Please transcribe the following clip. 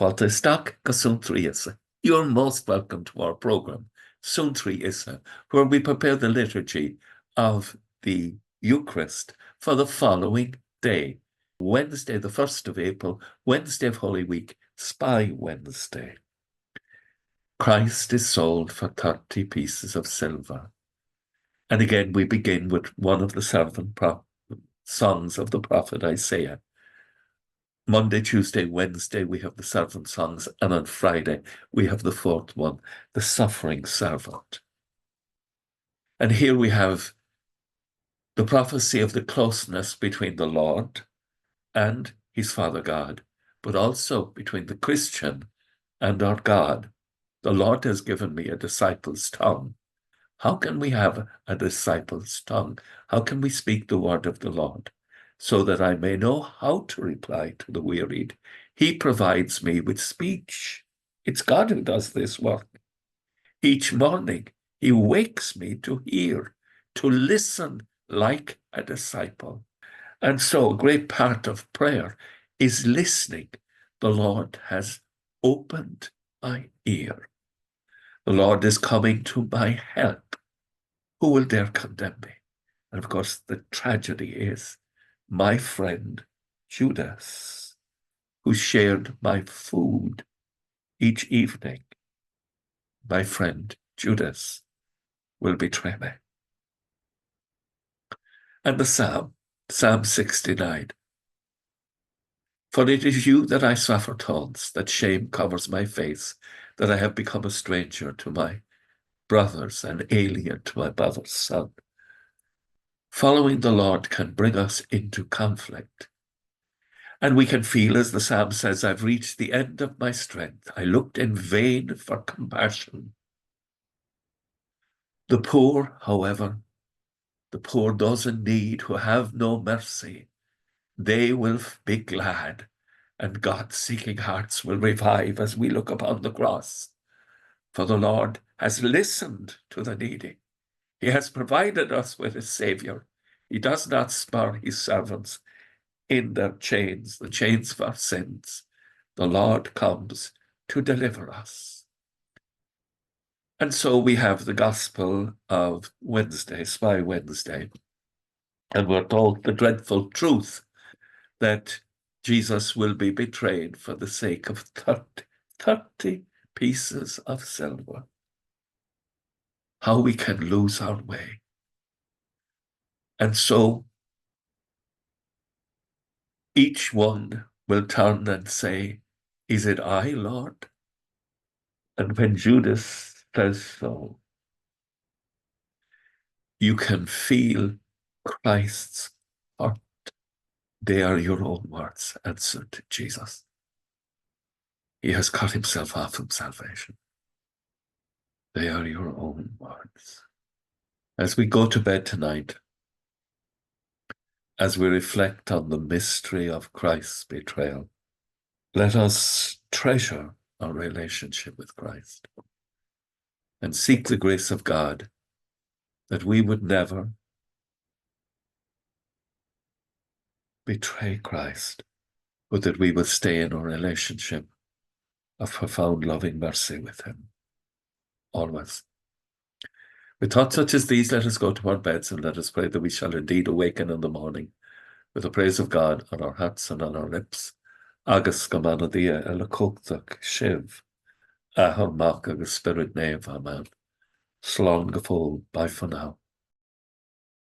Fáilte isteach go Suantraí Íosa. You're most welcome to our program, Suantraí Íosa, where we prepare the liturgy of the Eucharist for the following day, Wednesday, the 1st of April, Wednesday of Holy Week, Spy Wednesday. Christ is sold for 30 pieces of silver. And again, we begin with one of the servant songs of the prophet Isaiah. Monday, Tuesday, Wednesday, we have the servant songs, and on Friday, we have the fourth one, the suffering servant. And here we have the prophecy of the closeness between the Lord and his Father God, but also between the Christian and our God. The Lord has given me a disciple's tongue. How can we have a disciple's tongue? How can we speak the word of the Lord? So that I may know how to reply to the wearied. He provides me with speech. It's God who does this work. Each morning, he wakes me to hear, to listen like a disciple. And so a great part of prayer is listening. The Lord has opened my ear. The Lord is coming to my help. Who will dare condemn me? And of course, the tragedy is my friend Judas, who shared my food each evening. My friend Judas will betray me. And the Psalm, Psalm 69. For it is you that I suffer taunts, that shame covers my face, that I have become a stranger to my brothers and alien to my mother's son. Following the Lord can bring us into conflict. And we can feel, as the psalm says, I've reached the end of my strength. I looked in vain for compassion. The poor, however, the poor, those in need who have no mercy, they will be glad, and God-seeking hearts will revive as we look upon the cross. For the Lord has listened to the needy. He has provided us with a Saviour. He does not spare his servants in their chains, the chains of our sins. The Lord comes to deliver us. And so we have the Gospel of Wednesday, Spy Wednesday, and we're told the dreadful truth that Jesus will be betrayed for the sake of 30 pieces of silver. How we can lose our way. And so each one will turn and say, is it I, Lord? And when Judas says so, you can feel Christ's heart. They are your own words, answered Jesus. He has cut himself off from salvation. They are your own words. As we go to bed tonight, as we reflect on the mystery of Christ's betrayal, let us treasure our relationship with Christ and seek the grace of God that we would never betray Christ, but that we would stay in a relationship of profound loving mercy with him, always. With thoughts such as these, let us go to our beds and let us pray that we shall indeed awaken in the morning with the praise of God on our hearts and on our lips. Agus gamana dia elakoktak shiv, ahar mak agus spirit nave, amen. Slán go fóill, bye for now.